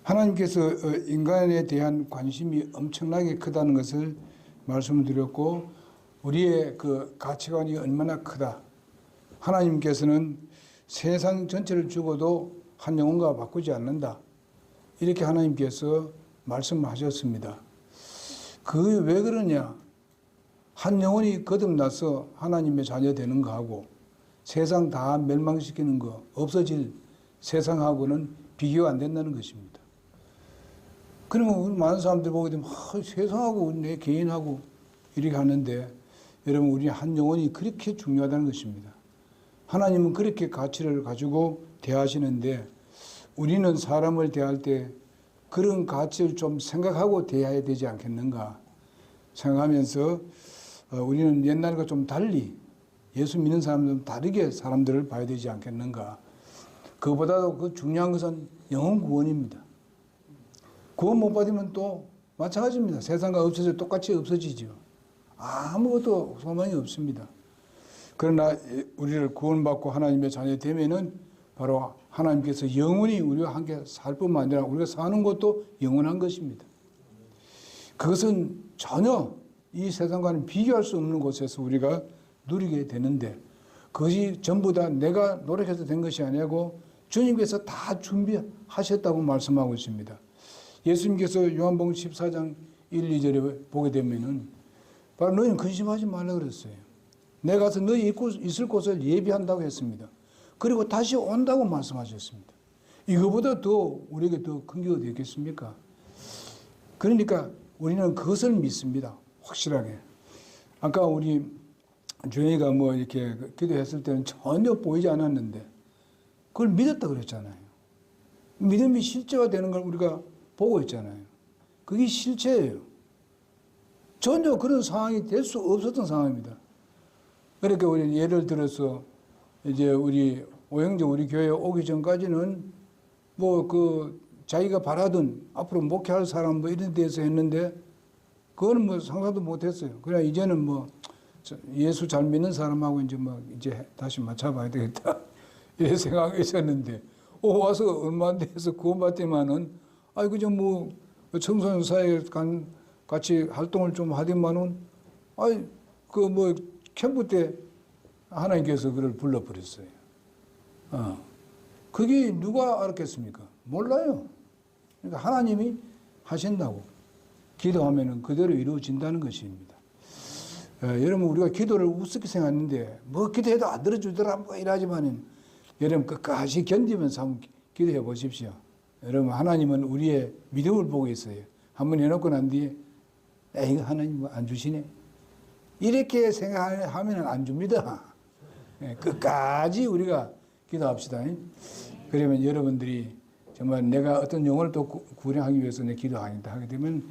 하나님께서 인간에 대한 관심이 엄청나게 크다는 것을 말씀을 드렸고, 우리의 그 가치관이 얼마나 크다. 하나님께서는 세상 전체를 죽어도 한 영혼과 바꾸지 않는다. 이렇게 하나님께서 말씀하셨습니다. 그게 왜 그러냐? 한 영혼이 거듭나서 하나님의 자녀 되는 거하고 세상 다 멸망시키는 거, 없어질 세상하고는 비교가 안 된다는 것입니다. 그러면 많은 사람들 보게 되면 세상하고 내 개인하고 이렇게 하는데, 여러분, 우리 한 영혼이 그렇게 중요하다는 것입니다. 하나님은 그렇게 가치를 가지고 대하시는데, 우리는 사람을 대할 때 그런 가치를 좀 생각하고 대해야 되지 않겠는가 생각하면서, 우리는 옛날과 좀 달리 예수 믿는 사람들은 다르게 사람들을 봐야 되지 않겠는가. 그보다도 그 중요한 것은 영혼 구원입니다. 구원 못 받으면 또 마찬가지입니다. 세상과 없어져 똑같이 없어지죠. 아무것도 소망이 없습니다. 그러나 우리를 구원받고 하나님의 자녀 되면은 바로 하나님께서 영원히 우리와 함께 살 뿐만 아니라 우리가 사는 것도 영원한 것입니다. 그것은 전혀 이 세상과는 비교할 수 없는 곳에서 우리가 누리게 되는데, 그것이 전부 다 내가 노력해서 된 것이 아니고 주님께서 다 준비하셨다고 말씀하고 있습니다. 예수님께서 요한복음 14장 1, 2절에 보게 되면은 바로 너희는 근심하지 말라 그랬어요. 내가 가서 너희 있을 곳을 예비한다고 했습니다. 그리고 다시 온다고 말씀하셨습니다. 이거보다 더 우리에게 더 큰 게 어디 있겠습니까? 그러니까 우리는 그것을 믿습니다. 확실하게. 아까 우리 주영이가 뭐 이렇게 기도했을 때는 전혀 보이지 않았는데 그걸 믿었다 그랬잖아요. 믿음이 실제화 되는 걸 우리가 보고 있잖아요. 그게 실체예요. 전혀 그런 상황이 될 수 없었던 상황입니다. 그러니까 우리 예를 들어서 이제 우리 오영재 우리 교회에 오기 전까지는 뭐 그 자기가 바라던 앞으로 목회할 사람 뭐 이런 데서 했는데 그거는 뭐 상상도 못 했어요. 그래 이제는 뭐 예수 잘 믿는 사람하고 이제 뭐 이제 다시 맞춰봐야 되겠다. 이런 생각이 있었는데 와서 얼마 안 돼서 구원받더만은 그저 뭐 청소년 사회에 같이 활동을 좀 하더만은 그 뭐 캠프 때 하나님께서 그를 불러버렸어요. 그게 누가 알았겠습니까? 몰라요. 그러니까 하나님이 하신다고 기도하면은 그대로 이루어진다는 것입니다. 여러분, 우리가 기도를 우습게 생각하는데 뭐 기도해도 안 들어주더라 뭐 이러지만은 여러분 끝까지 견디면서 한번 기도해 보십시오. 여러분, 하나님은 우리의 믿음을 보고 있어요. 한번 해놓고 난 뒤에 이거 하나님 뭐 안 주시네 이렇게 생각하면 안 줍니다. 끝까지 우리가 기도합시다. 그러면 여러분들이 정말 내가 어떤 영혼을 또 구원하기 위해서 내 기도하겠다 하게 되면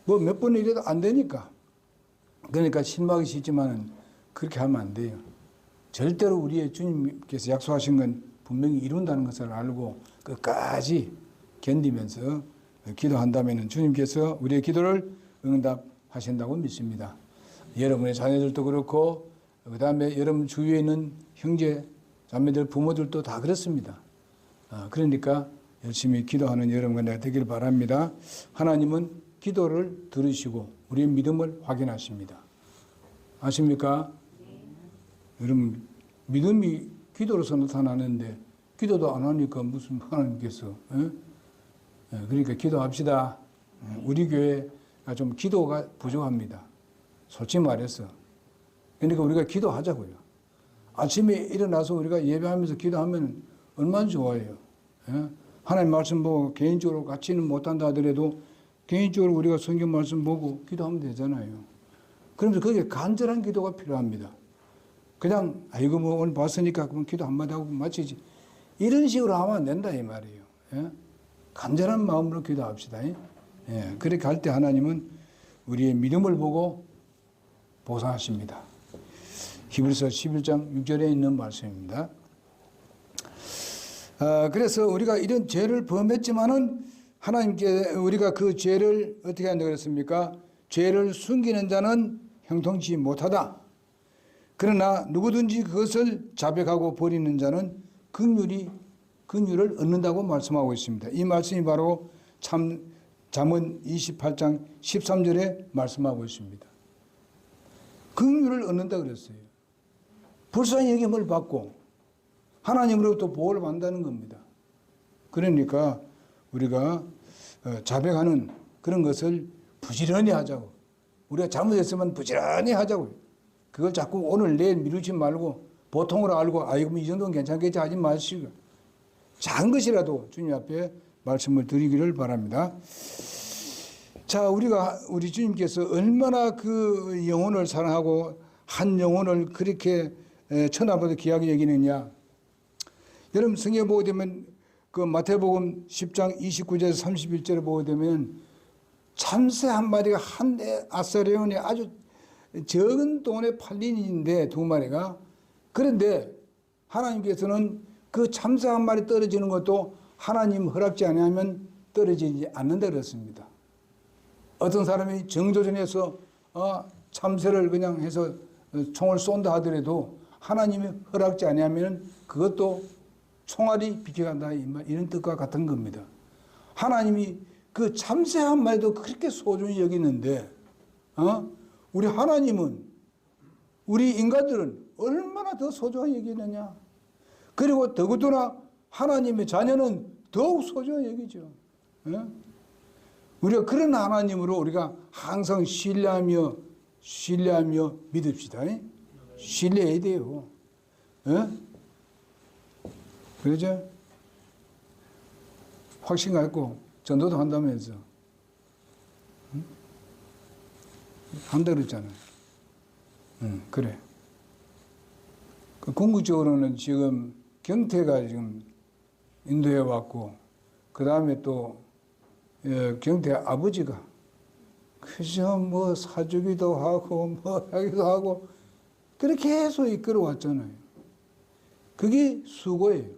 뭐 몇 번을 이래도 안 되니까. 그러니까 실망이 싫지만은 그렇게 하면 안 돼요. 절대로 우리의 주님께서 약속하신 건 분명히 이룬다는 것을 알고 끝까지 견디면서 기도한다면 주님께서 우리의 기도를 응답하신다고 믿습니다. 여러분의 자녀들도 그렇고 그 다음에 여러분 주위에 있는 형제, 자매들, 부모들도 다 그렇습니다. 그러니까 열심히 기도하는 여러분과 되기를 바랍니다. 하나님은 기도를 들으시고 우리의 믿음을 확인하십니다. 아십니까? 여러분, 믿음이 기도로서 나타나는데 기도도 안 하니까 무슨 하나님께서 그러니까 기도합시다. 우리 교회가 좀 기도가 부족합니다. 솔직히 말해서. 그러니까 우리가 기도하자고요. 아침에 일어나서 우리가 예배하면서 기도하면 얼마나 좋아요. 하나님 말씀 보고 개인적으로 같이는 못한다 하더라도 개인적으로 우리가 성경 말씀 보고 기도하면 되잖아요. 그러면서 거기에 간절한 기도가 필요합니다. 그냥 이거 뭐 오늘 봤으니까 그럼 기도 한마디 하고 마치지. 이런 식으로 하면 안 된다 이 말이에요. 간절한 마음으로 기도합시다. 그렇게 할 때 하나님은 우리의 믿음을 보고 보상하십니다. 히브리서 11장 6절에 있는 말씀입니다. 그래서 우리가 이런 죄를 범했지만은 하나님께 우리가 그 죄를 어떻게 한다고 그랬습니까? 죄를 숨기는 자는 형통치 못하다. 그러나 누구든지 그것을 자백하고 버리는 자는 긍휼을 얻는다고 말씀하고 있습니다. 이 말씀이 바로 참 잠언 28장 13절에 말씀하고 있습니다. 긍휼을 얻는다 그랬어요. 불쌍히 여김을 받고 하나님으로부터 보호를 받는다는 겁니다. 그러니까 우리가 자백하는 그런 것을 부지런히 하자고. 우리가 잘못했으면 부지런히 하자고요. 그걸 자꾸 오늘 내일 미루지 말고 보통으로 알고 아이고 이 정도는 괜찮겠지 하지 마시고 작은 것이라도 주님 앞에 말씀을 드리기를 바랍니다. 자, 우리 주님께서 얼마나 그 영혼을 사랑하고 한 영혼을 그렇게 천하보다 귀하게 여기느냐. 여러분 성경에 보게 되면 그 마태복음 10장 29절에서 31절에 보게 되면 참새 한 마리가 한 아사레온에 아주 적은 돈에 팔린인데 두 마리가 그런데 하나님께서는 그 참새 한 마리 떨어지는 것도 하나님 허락지 아니하면 떨어지지 않는다 그랬습니다. 어떤 사람이 정조전에서 참새를 그냥 해서 총을 쏜다 하더라도 하나님이 허락지 아니하면 그것도 총알이 비켜간다 이런 뜻과 같은 겁니다. 하나님이 그 참새 한 마리도 그렇게 소중히 여기는데 우리 하나님은 우리 인간들은 얼마나 더 소중히 여기느냐. 그리고 더구나 하나님의 자녀는 더욱 소중히 여기죠. 우리가 그런 하나님으로 우리가 항상 신뢰하며 믿읍시다. 신뢰해야 돼요. 그러죠? 확신 갖고 전도도 한다면서. 한다 그랬잖아요. 그래. 그 궁극적으로는 지금 경태가 지금 인도에 왔고, 그 다음에 또 경태 아버지가 그저 뭐 사주기도 하고 뭐 하기도 하고 그렇게 계속 이끌어 왔잖아요. 그게 수고예요.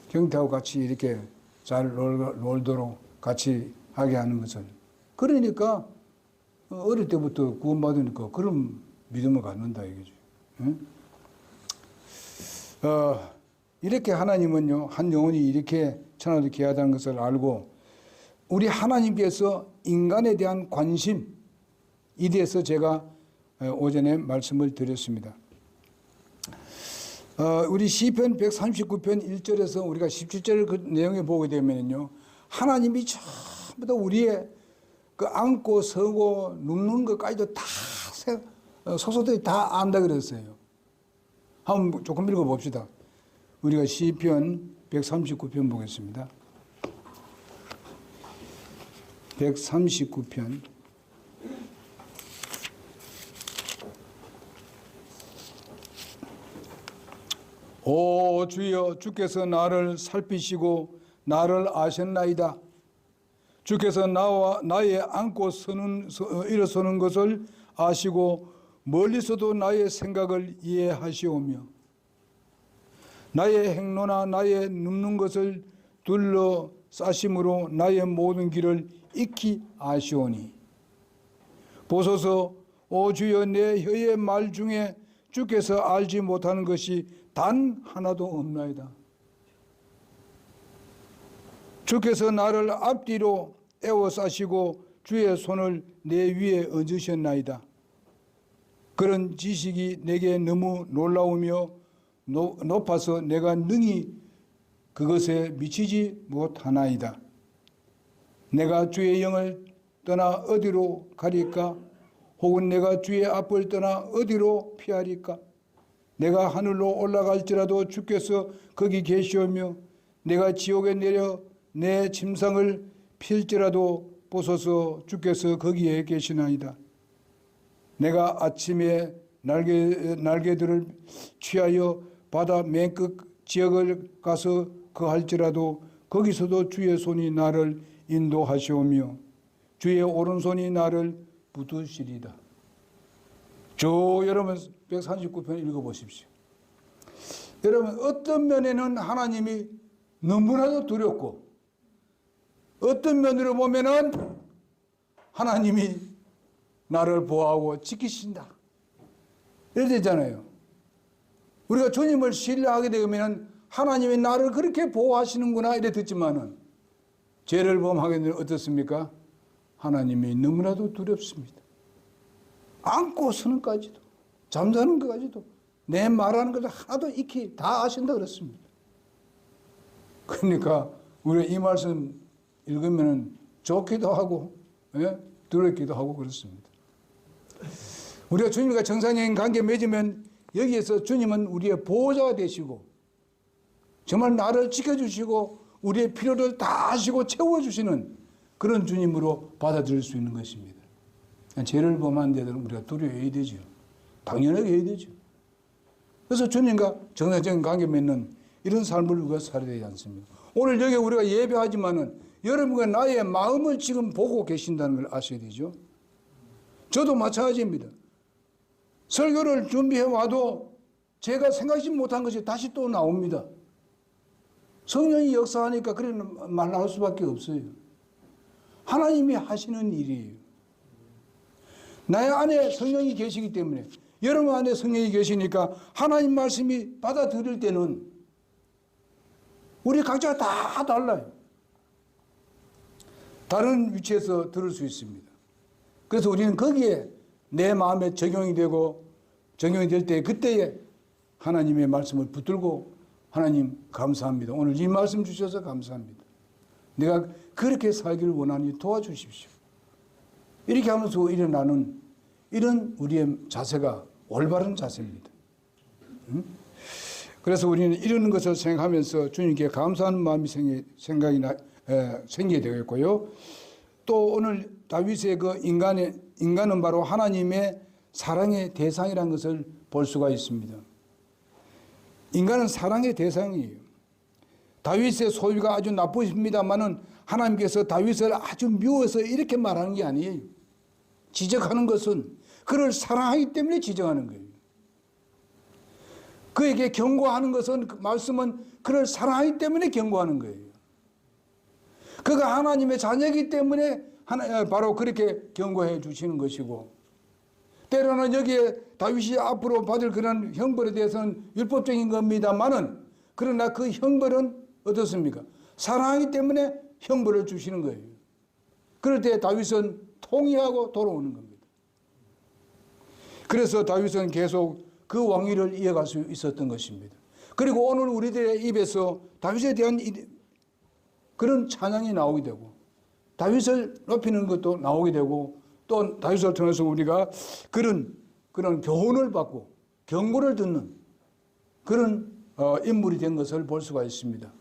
경태하고 같이 이렇게 잘 놀도록 같이 하게 하는 것은. 그러니까 어릴 때부터 구원받으니까 그런 믿음을 갖는다 이거죠. 이렇게 하나님은요, 한 영혼이 이렇게 천하도 귀하다는 것을 알고 우리 하나님께서 인간에 대한 관심, 이 대해서 제가 오전에 말씀을 드렸습니다. 우리 시편 139편 1절에서 우리가 17절 그 내용에 보게 되면요, 하나님이 전부 다 우리의 그 앉고 서고 눕는 것까지도 다 소소들이 다 안다 그랬어요. 한번 조금 읽어봅시다. 우리가 시편 139편 보겠습니다. 139편 오 주여, 주께서 나를 살피시고 나를 아셨나이다. 주께서 나의 앉고 일어서는 것을 아시고 멀리서도 나의 생각을 이해하시오며 나의 행로나 나의 눕는 것을 둘러싸심으로 나의 모든 길을 익히 아시오니 보소서, 오 주여, 내 혀의 말 중에 주께서 알지 못하는 것이 단 하나도 없나이다. 주께서 나를 앞뒤로 에워싸시고 주의 손을 내 위에 얹으셨나이다. 그런 지식이 내게 너무 놀라우며 높아서 내가 능히 그것에 미치지 못하나이다. 내가 주의 영을 떠나 어디로 가리까? 혹은 내가 주의 앞을 떠나 어디로 피하리까? 내가 하늘로 올라갈지라도 주께서 거기 계시오며 내가 지옥에 내려 내 침상을 필지라도 보소서, 주께서 거기에 계시나이다. 내가 아침에 날개들을 취하여 바다 맨 끝 지역을 가서 거할지라도 거기서도 주의 손이 나를 인도하시오며 주의 오른손이 나를 붙드시리다. 여러분 139편 읽어보십시오. 여러분 어떤 면에는 하나님이 너무나도 두렵고 어떤 면으로 보면은 하나님이 나를 보호하고 지키신다. 이렇게 되잖아요. 우리가 주님을 신뢰하게 되면 하나님이 나를 그렇게 보호하시는구나 이래 듣지만은 죄를 범하게 되면 어떻습니까? 하나님이 너무나도 두렵습니다. 앉고 서는까지도, 잠자는 것까지도, 내 말하는 것을 하나도 익히 다 아신다 그랬습니다. 그러니까 우리가 이 말씀 읽으면 좋기도 하고, 예? 두렵기도 하고 그렇습니다. 우리가 주님과 정상적인 관계 맺으면 여기에서 주님은 우리의 보호자가 되시고 정말 나를 지켜주시고 우리의 필요를 다 아시고 채워주시는 그런 주님으로 받아들일 수 있는 것입니다. 죄를 범한 데들은 우리가 두려워해야 되죠. 당연하게 해야 되죠. 그래서 주님과 정상적인 관계 맺는 이런 삶을 우리가 살아야 되지 않습니까? 오늘 여기 우리가 예배하지만은 여러분과 나의 마음을 지금 보고 계신다는 걸 아셔야 되죠. 저도 마찬가지입니다. 설교를 준비해 와도 제가 생각지 못한 것이 다시 또 나옵니다. 성령이 역사하니까 그래 말 나올 수밖에 없어요. 하나님이 하시는 일이에요. 나의 안에 성령이 계시기 때문에, 여러분 안에 성령이 계시니까 하나님 말씀이 받아들일 때는 우리 각자가 다 달라요. 다른 위치에서 들을 수 있습니다. 그래서 우리는 거기에 내 마음에 적용이 될 때 그때에 하나님의 말씀을 붙들고 하나님 감사합니다. 오늘 이 말씀 주셔서 감사합니다. 내가 그렇게 살기를 원하니 도와주십시오. 이렇게 하면서 일어나는 이런 우리의 자세가 올바른 자세입니다. 그래서 우리는 이런 것을 생각하면서 주님께 감사하는 마음이 생기게 되겠고요. 또 오늘 다윗의 그 인간은 바로 하나님의 사랑의 대상이라는 것을 볼 수가 있습니다. 인간은 사랑의 대상이에요. 다윗의 소유가 아주 나쁘십니다만은 하나님께서 다윗을 아주 미워해서 이렇게 말하는 게 아니에요. 지적하는 것은 그를 사랑하기 때문에 지적하는 거예요. 그에게 경고하는 것은, 말씀은 그를 사랑하기 때문에 경고하는 거예요. 그가 하나님의 자녀이기 때문에 바로 그렇게 경고해 주시는 것이고, 때로는 여기에 다윗이 앞으로 받을 그런 형벌에 대해서는 율법적인 겁니다만은, 그러나 그 형벌은 어떻습니까? 사랑하기 때문에 형벌을 주시는 거예요. 그럴 때 다윗은 통회하고 돌아오는 겁니다. 그래서 다윗은 계속 그 왕위를 이어갈 수 있었던 것입니다. 그리고 오늘 우리들의 입에서 다윗에 대한 그런 찬양이 나오게 되고, 다윗을 높이는 것도 나오게 되고, 또 다윗을 통해서 우리가 그런 교훈을 받고 경고를 듣는 그런 인물이 된 것을 볼 수가 있습니다.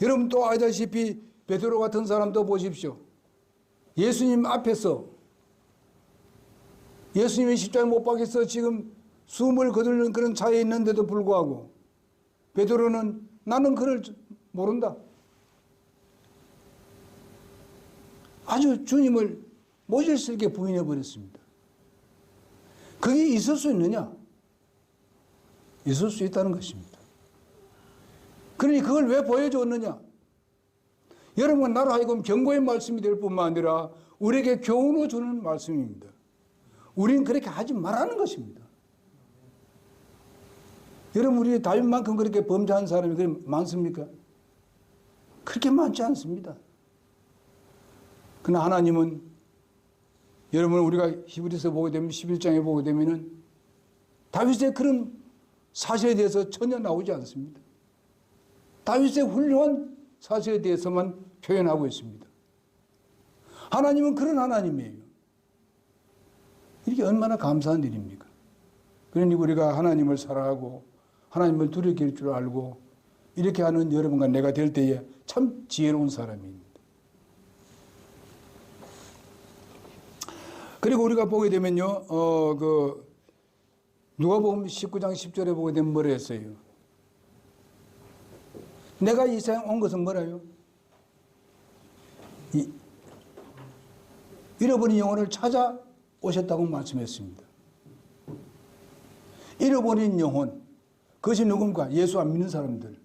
여러분 또 알다시피 베드로 같은 사람도 보십시오. 예수님 앞에서, 예수님이 십자가에 못 박혀서 지금 숨을 거두는 그런 차에 있는데도 불구하고 베드로는 나는 그를 모른다. 아주 주님을 모질 수 있게 부인해 버렸습니다. 그게 있을 수 있느냐? 있을 수 있다는 것입니다. 그러니 그걸 왜 보여줬느냐? 여러분 나로 하여금 경고의 말씀이 될 뿐만 아니라 우리에게 교훈을 주는 말씀입니다. 우리는 그렇게 하지 말라는 것입니다. 여러분 우리 다윗만큼 그렇게 범죄한 사람이 그렇게 많습니까? 그렇게 많지 않습니다. 그러나 하나님은, 여러분 우리가 히브리서 보게 되면 11장에 보게 되면은 다윗의 그런 사실에 대해서 전혀 나오지 않습니다. 다윗의 훌륭한 사실에 대해서만 표현하고 있습니다. 하나님은 그런 하나님이에요. 이게 얼마나 감사한 일입니까? 그러니 우리가 하나님을 사랑하고 하나님을 두렵게 할 줄 알고 이렇게 하는 여러분과 내가 될 때에 참 지혜로운 사람입니다. 그리고 우리가 보게 되면요, 누가복음 19장 10절에 보게 되면 뭐라 했어요? 내가 이 세상 온 것은 뭐라요? 잃어버린 영혼을 찾아 오셨다고 말씀했습니다. 잃어버린 영혼, 그것이 누굽니까? 예수 안 믿는 사람들.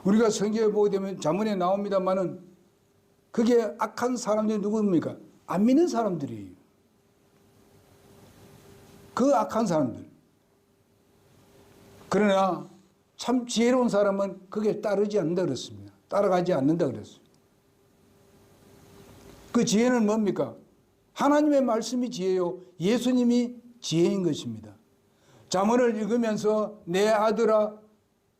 우리가 성경에 보게 되면 자문에 나옵니다만은 그게 악한 사람들이 누굽니까? 안 믿는 사람들이에요. 그 악한 사람들. 그러나 참 지혜로운 사람은 그게 따르지 않는다 그랬습니다. 따라가지 않는다 그랬어요. 그 지혜는 뭡니까? 하나님의 말씀이 지혜요, 예수님이 지혜인 것입니다. 잠언을 읽으면서 내 아들아,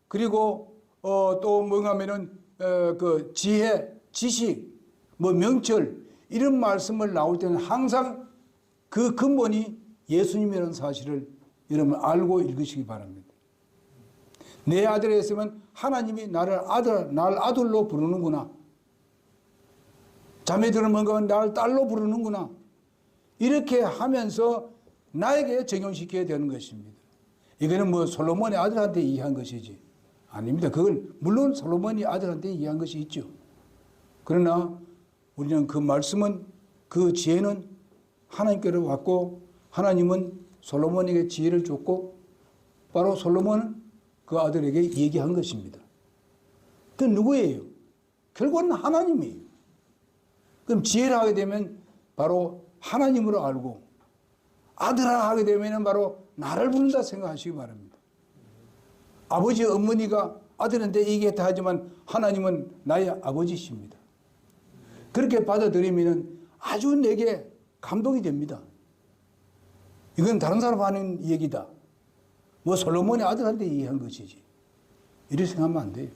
그리고 또 뭔가 하면은 그 지혜, 지식, 뭐 명철 이런 말씀을 나올 때는 항상 그 근본이 예수님이라는 사실을 여러분 알고 읽으시기 바랍니다. 내 아들에 있으면 하나님이 나를 아들로 부르는구나. 자매들은 뭔가 나를 딸로 부르는구나. 이렇게 하면서 나에게 적용시켜야 되는 것입니다. 이거는 뭐 솔로몬의 아들한테 이해한 것이지 아닙니다. 그걸 물론 솔로몬이 아들한테 이해한 것이 있죠. 그러나 우리는 그 말씀은, 그 지혜는 하나님께로 왔고, 하나님은 솔로몬에게 지혜를 줬고, 바로 솔로몬은 그 아들에게 얘기한 것입니다. 그 누구예요? 결국은 하나님이에요. 그럼 지혜를 하게 되면 바로 하나님으로 알고, 아들아 하게 되면 바로 나를 부른다 생각하시기 바랍니다. 아버지, 어머니가 아들한테 얘기했다 하지만 하나님은 나의 아버지십니다. 그렇게 받아들이면 아주 내게 감동이 됩니다. 이건 다른 사람 하는 얘기다. 뭐 솔로몬의 아들한테 얘기한 것이지. 이렇게 생각하면 안 돼요.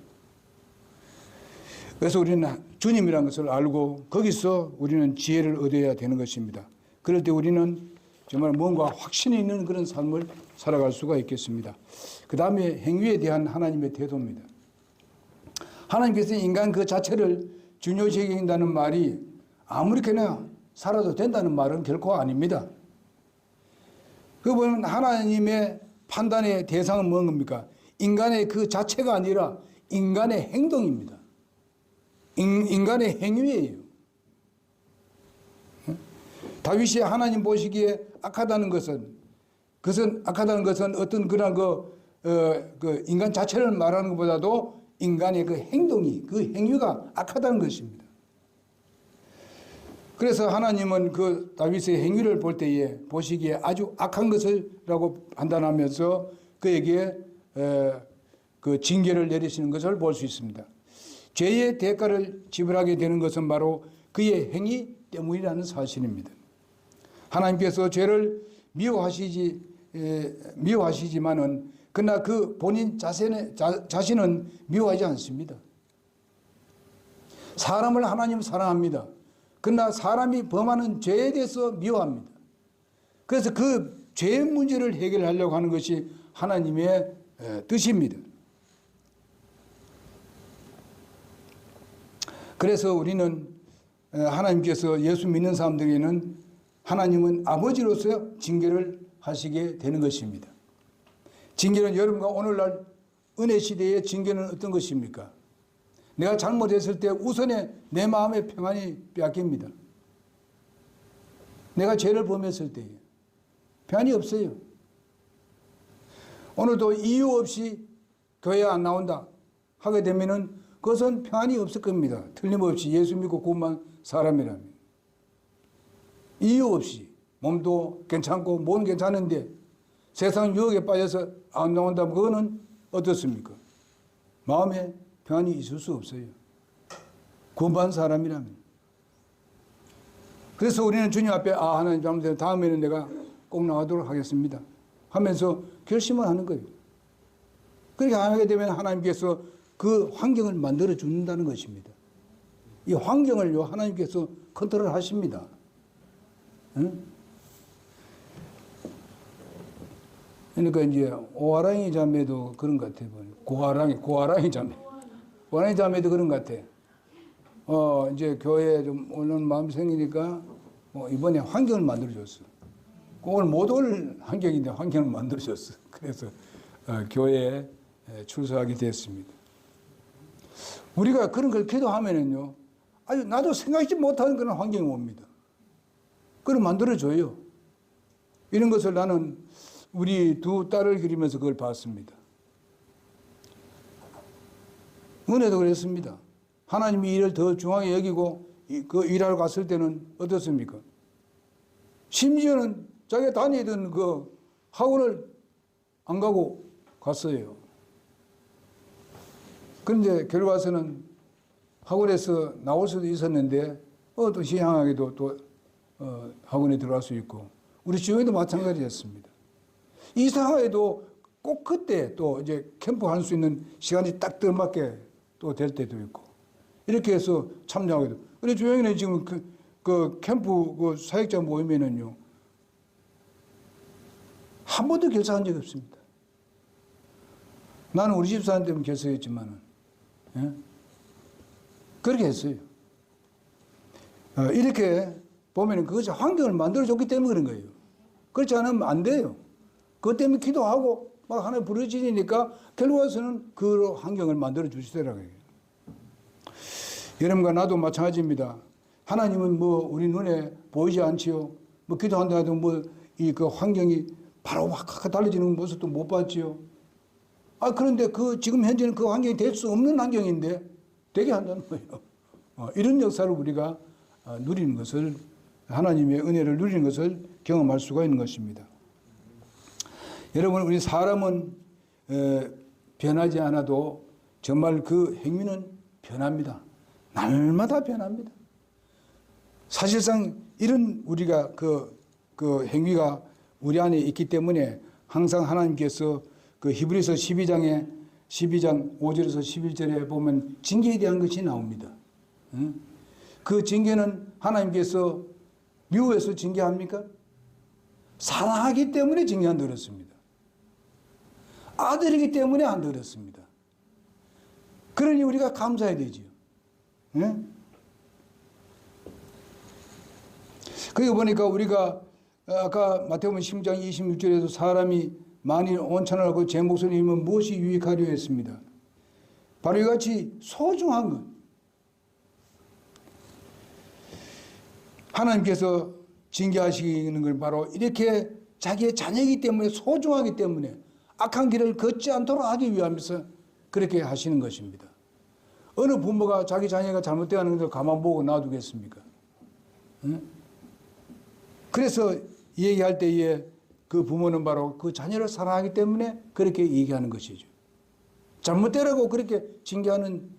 그래서 우리는 주님이라는 것을 알고 거기서 우리는 지혜를 얻어야 되는 것입니다. 그럴 때 우리는 정말 뭔가 확신이 있는 그런 삶을 살아갈 수가 있겠습니다. 그 다음에 행위에 대한 하나님의 태도입니다. 하나님께서 인간 그 자체를 중요시 여긴다는 말이 아무렇게나 살아도 된다는 말은 결코 아닙니다. 그 보면 하나님의 판단의 대상은 뭔 겁니까? 인간의 그 자체가 아니라 인간의 행동입니다. 인간의 행위예요. 다윗이 하나님 보시기에 악하다는 것은 어떤 그런 그 인간 자체를 말하는 것보다도 인간의 그 행동이, 그 행위가 악하다는 것입니다. 그래서 하나님은 그 다윗의 행위를 볼 때에 보시기에 아주 악한 것을라고 판단하면서 그에게 그 징계를 내리시는 것을 볼 수 있습니다. 죄의 대가를 지불하게 되는 것은 바로 그의 행위 때문이라는 사실입니다. 하나님께서 죄를 미워하시지만은 그러나 그 본인 자신은 미워하지 않습니다. 사람을 하나님은 사랑합니다. 그러나 사람이 범하는 죄에 대해서 미워합니다. 그래서 그 죄의 문제를 해결하려고 하는 것이 하나님의 뜻입니다. 그래서 우리는 하나님께서 예수 믿는 사람들에게는 하나님은 아버지로서 징계를 하시게 되는 것입니다. 징계는 여러분과 오늘날 은혜 시대의 징계는 어떤 것입니까? 내가 잘못했을 때 우선에 내 마음의 평안이 빼앗깁니다. 내가 죄를 범했을 때에 평안이 없어요. 오늘도 이유 없이 교회에 안 나온다 하게 되면은 그것은 평안이 없을 겁니다. 틀림없이 예수 믿고 구원한 사람이라면. 이유 없이 몸도 괜찮고 몸은 괜찮은데 세상 유혹에 빠져서 안 나온다면 그거는 어떻습니까? 마음에 평안이 있을 수 없어요. 구원받은 사람이라면. 그래서 우리는 주님 앞에 하나님 잘못해서 다음에는 내가 꼭 나가도록 하겠습니다 하면서 결심을 하는 거예요. 그렇게 하게 되면 하나님께서 그 환경을 만들어 준다는 것입니다. 이 환경을요 하나님께서 컨트롤 하십니다. 응? 그러니까 이제 오아랑이 자매도 그런 것 같아요. 고아랑이 자매. 고아랑이 자매도 그런 것 같아. 이제 교회에 좀 오는 마음이 생기니까 이번에 환경을 만들어줬어. 오늘 못 올 환경인데 환경을 만들어줬어. 그래서 교회에 출석하게 됐습니다. 우리가 그런 걸 기도하면은요, 아주 나도 생각지 못하는 그런 환경이 옵니다. 그걸 만들어줘요. 이런 것을 나는 우리 두 딸을 기르면서 그걸 봤습니다. 은혜도 그랬습니다. 하나님이 일을 더 중하게 여기고 그 일하러 갔을 때는 어떻습니까? 심지어는 자기가 다니던 그 학원을 안 가고 갔어요. 그런데 결과서는 학원에서 나올 수도 있었는데 또 희한하게도 또 학원에 들어갈 수 있고 우리 주영이도 마찬가지였습니다. 이상하게도 꼭 그때 또 이제 캠프 할 수 있는 시간이 딱 들맞게 또 될 때도 있고 이렇게 해서 참여하게 되고 우리 주영이는 지금 그 캠프 그 사역자 모임에는요 한 번도 결사한 적이 없습니다. 나는 우리 집사람 때문에 결사했지만은 예? 그렇게 했어요. 이렇게 보면은 그것이 환경을 만들어줬기 때문에 그런 거예요. 그렇지 않으면 안 돼요. 그것 때문에 기도하고 막 하나님 부르짖으니까 결과에서는 그 환경을 만들어 주시더라고요. 여러분과 나도 마찬가지입니다. 하나님은 뭐 우리 눈에 보이지 않지요. 뭐 기도한다 해도 뭐 이 그 환경이 바로 확 달라지는 모습도 못 봤지요. 그런데 지금 현재는 그 환경이 될 수 없는 환경인데 되게 한다는 거예요. 이런 역사를 우리가 누리는 것을 하나님의 은혜를 누리는 것을 경험할 수가 있는 것입니다. 여러분 우리 사람은 변하지 않아도 정말 그 행위는 변합니다. 날마다 변합니다. 사실상 이런 우리가 그 행위가 우리 안에 있기 때문에 항상 하나님께서 그 히브리서 12장 5절에서 11절에 보면 징계에 대한 것이 나옵니다. 그 징계는 하나님께서 미워해서 징계합니까? 사랑하기 때문에 징계한다 그랬습니다. 아들이기 때문에 안 그랬습니다. 그러니 우리가 감사해야 되지요. 그리고 보니까 우리가 아까 마태복음 10장 26절에서 사람이 만일 온천을 하고 제 목소리를 잃으면 무엇이 유익하려 했습니다. 바로 이같이 소중한 것. 하나님께서 징계하시는 걸 바로 이렇게 자기의 자녀이기 때문에 소중하기 때문에 악한 길을 걷지 않도록 하기 위함에서 그렇게 하시는 것입니다. 어느 부모가 자기 자녀가 잘못되는 것을 가만 보고 놔두겠습니까? 그래서 얘기할 때에 그 부모는 바로 그 자녀를 사랑하기 때문에 그렇게 얘기하는 것이죠. 잘못되라고 그렇게 징계하는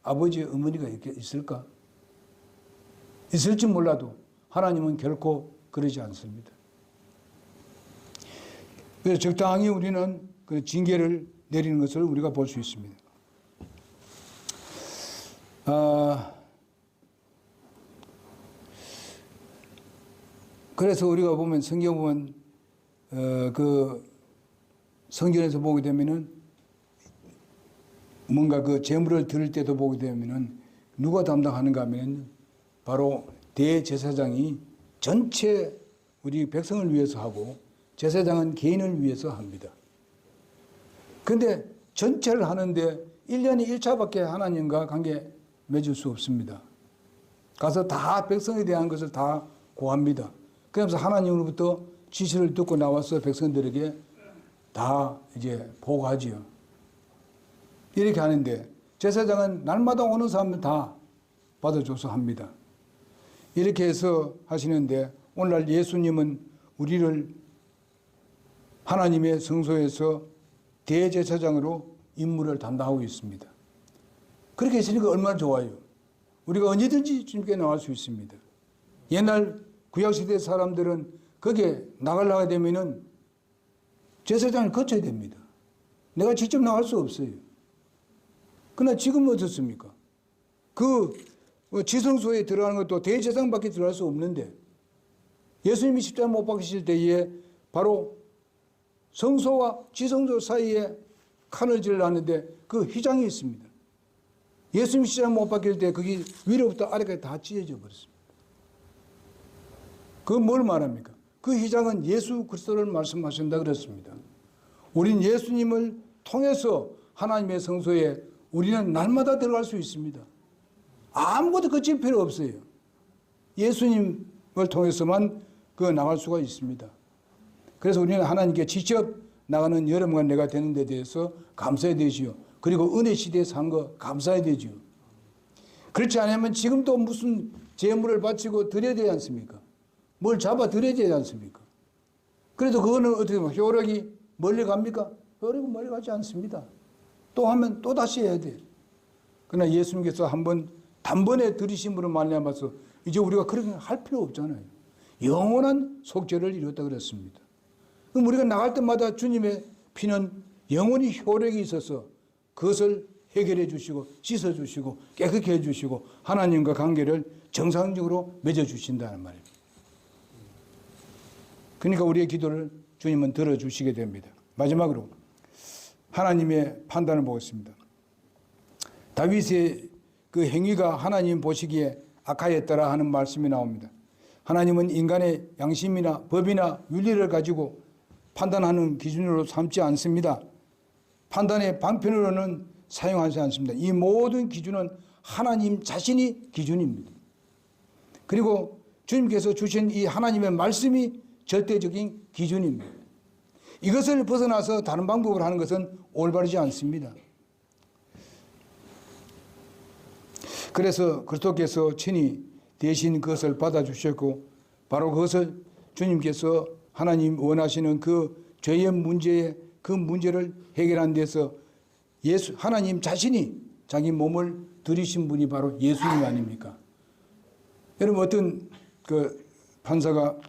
아버지, 어머니가 있을까? 있을지 몰라도 하나님은 결코 그러지 않습니다. 그래서 적당히 우리는 그 징계를 내리는 것을 우리가 볼 수 있습니다. 그래서 우리가 보면 성경 보면 그 성경에서 보게 되면은 뭔가 그 제물을 드릴 때도 보게 되면은 누가 담당하는가 하면 바로 대제사장이 전체 우리 백성을 위해서 하고 제사장은 개인을 위해서 합니다. 그런데 전체를 하는데 1년에 1차밖에 하나님과 관계 맺을 수 없습니다. 가서 다 백성에 대한 것을 다 고합니다. 그러면서 하나님으로부터 지시를 듣고 나와서 백성들에게 다 이제 보고하지요. 이렇게 하는데 제사장은 날마다 오는 사람들 다 받아줘서 합니다. 이렇게 해서 하시는데 오늘날 예수님은 우리를 하나님의 성소에서 대제사장으로 임무를 담당하고 있습니다. 그렇게 했으니까 얼마나 좋아요. 우리가 언제든지 주님께 나갈 수 있습니다. 옛날 구약시대 사람들은 거기에 나가려고 되면은 제사장을 거쳐야 됩니다. 내가 직접 나갈 수 없어요. 그러나 지금은 어떻습니까? 그 지성소에 들어가는 것도 대제사장밖에 들어갈 수 없는데 예수님이 십자가 못 박히실 때에 바로 성소와 지성소 사이에 칸을 지으려는데 그 휘장이 있습니다. 예수님이 십자가 못 박힐 때 거기 위로부터 아래까지 다 찢어져 버렸습니다. 그건 뭘 말합니까? 그 휘장은 예수 그리스도를 말씀하신다 그랬습니다. 우린 예수님을 통해서 하나님의 성소에 우리는 날마다 들어갈 수 있습니다. 아무것도 거칠 필요 없어요. 예수님을 통해서만 나갈 수가 있습니다. 그래서 우리는 하나님께 직접 나가는 여러분과 내가 되는 데 대해서 감사해야 되지요. 그리고 은혜 시대에 산 거 감사해야 되지요. 그렇지 않으면 지금도 무슨 제물을 바치고 드려야 되지 않습니까? 뭘 잡아 드려야 되지 않습니까? 그래도 그거는 어떻게 보면 효력이 멀리 갑니까? 효력이 멀리 가지 않습니다. 또 하면 또 다시 해야 돼. 그러나 예수님께서 한번 단번에 들이심으로 말미암아서 이제 우리가 그렇게 할 필요 없잖아요. 영원한 속죄를 이뤘다 그랬습니다. 그럼 우리가 나갈 때마다 주님의 피는 영원히 효력이 있어서 그것을 해결해 주시고 씻어 주시고 깨끗게 해 주시고 하나님과 관계를 정상적으로 맺어 주신다는 말입니다. 그러니까 우리의 기도를 주님은 들어주시게 됩니다. 마지막으로 하나님의 판단을 보겠습니다. 다윗의 그 행위가 하나님 보시기에 악하였더라 하는 말씀이 나옵니다. 하나님은 인간의 양심이나 법이나 윤리를 가지고 판단하는 기준으로 삼지 않습니다. 판단의 방편으로는 사용하지 않습니다. 이 모든 기준은 하나님 자신이 기준입니다. 그리고 주님께서 주신 이 하나님의 말씀이 절대적인 기준입니다. 이것을 벗어나서 다른 방법으로 하는 것은 올바르지 않습니다. 그래서 그리스도께서 친히 대신 그것을 받아주셨고 바로 그것을 주님께서 하나님 원하시는 그 죄의 문제에 그 문제를 해결하는 데서 하나님 자신이 자기 몸을 들이신 분이 바로 예수님 아닙니까? 여러분 어떤 그 판사가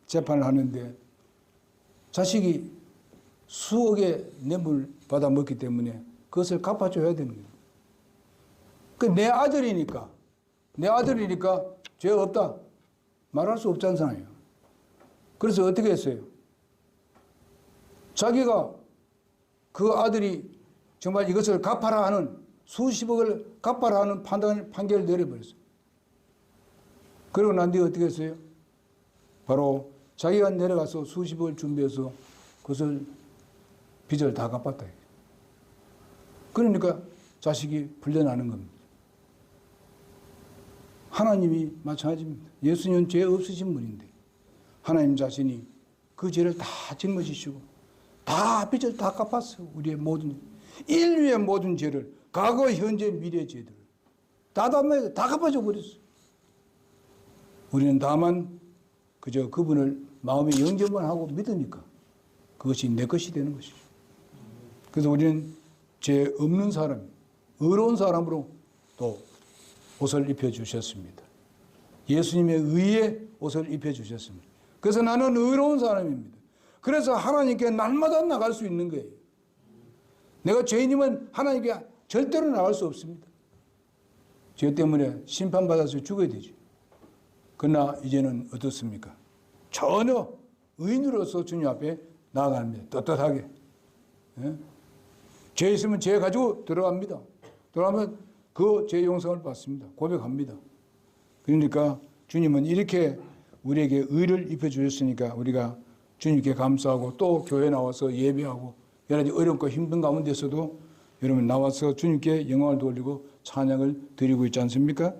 재판을 하는데 자식이 수억의 뇌물 받아 먹기 때문에 그것을 갚아줘야 되는 거예요. 그 내 아들이니까 죄 없다 말할 수 없잖아요. 그래서 어떻게 했어요? 자기가 그 아들이 정말 이것을 갚아라 하는 수십억을 갚아라 하는 판결을 내려버렸어요. 그러고 난 뒤에 어떻게 했어요? 바로 자기가 내려가서 수십억을 준비해서 그것을 빚을 다 갚았다. 그러니까 자식이 풀려나는 겁니다. 하나님이 마찬가지입니다. 예수님은 죄 없으신 분인데 하나님 자신이 그 죄를 다 짊어지시고 다 빚을 다 갚았어요. 우리의 모든 인류의 모든 죄를 과거, 현재, 미래 죄들을 다 갚아줘 버렸어요. 우리는 다만 그저 그분을 마음에 영접만 하고 믿으니까 그것이 내 것이 되는 것이죠. 그래서 우리는 죄 없는 사람, 의로운 사람으로 또 옷을 입혀주셨습니다. 예수님의 의의 옷을 입혀주셨습니다. 그래서 나는 의로운 사람입니다. 그래서 하나님께 날마다 나갈 수 있는 거예요. 내가 죄인이면 하나님께 절대로 나갈 수 없습니다. 죄 때문에 심판받아서 죽어야 되죠. 그러나 이제는 어떻습니까? 전혀 의인으로서 주님 앞에 나아갑니다. 떳떳하게. 예? 죄 있으면 죄 가지고 들어갑니다. 들어가면 그 죄 용서를 받습니다. 고백합니다. 그러니까 주님은 이렇게 우리에게 의를 입혀주셨으니까 우리가 주님께 감사하고 또 교회 나와서 예배하고 여러 가지 어렵고 힘든 가운데서도 여러분 나와서 주님께 영광을 돌리고 찬양을 드리고 있지 않습니까?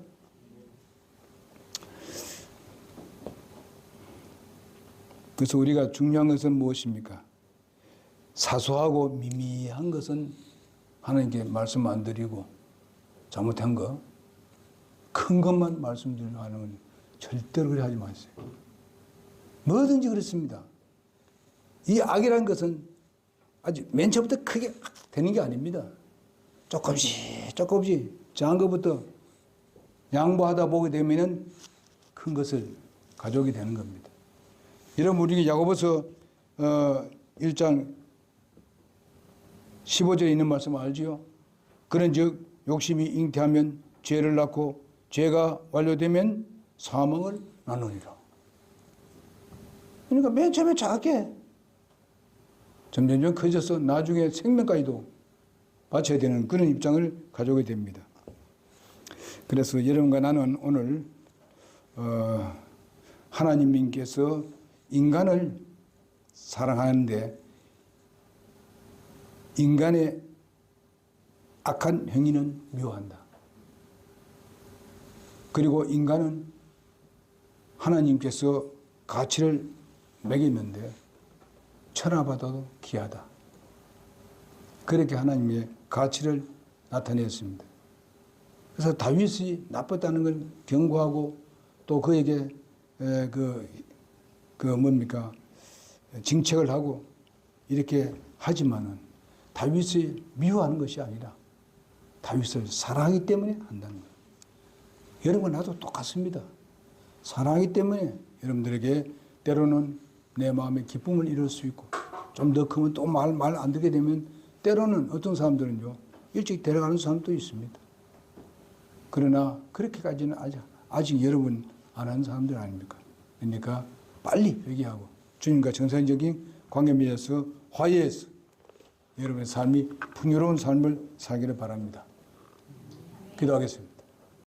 그래서 우리가 중요한 것은 무엇입니까? 사소하고 미미한 것은 하나님께 말씀 안 드리고 잘못한 거, 큰 것만 말씀드리려고 하는 건 절대로 그렇게 하지 마세요. 뭐든지 그렇습니다. 이 악이라는 것은 아주 맨 처음부터 크게 되는 게 아닙니다. 조금씩 작은 것부터 양보하다 보게 되면은 큰 것을 가져오게 되는 겁니다. 여러분 우리 야고보서 1장 15절에 있는 말씀 알지요? 그런즉 욕심이 잉태하면 죄를 낳고 죄가 완료되면 사망을 낳느니라. 그러니까 맨 처음에 작게 점점 커져서 나중에 생명까지도 바쳐야 되는 그런 입장을 가져오게 됩니다. 그래서 여러분과 나는 오늘 하나님께서 인간을 사랑하는데 인간의 악한 행위는 미워한다. 그리고 인간은 하나님께서 가치를 매겼는데 천하보다도 귀하다. 그렇게 하나님의 가치를 나타냈습니다. 그래서 다윗이 나빴다는 걸 경고하고 또 그에게 징책을 하고 이렇게 하지만은 다윗을 미워하는 것이 아니라 다윗을 사랑하기 때문에 한다는 거예요. 여러분과 나도 똑같습니다. 사랑하기 때문에 여러분들에게 때로는 내 마음의 기쁨을 잃을 수 있고 좀 더 크면 또 말 안 듣게 되면 때로는 어떤 사람들은요 일찍 데려가는 사람도 있습니다. 그러나 그렇게까지는 아직 여러분 안 한 사람들 아닙니까? 그러니까 빨리 회개하고 주님과 정상적인 관계 맺어서 화해해서 여러분의 삶이 풍요로운 삶을 살기를 바랍니다. 기도하겠습니다.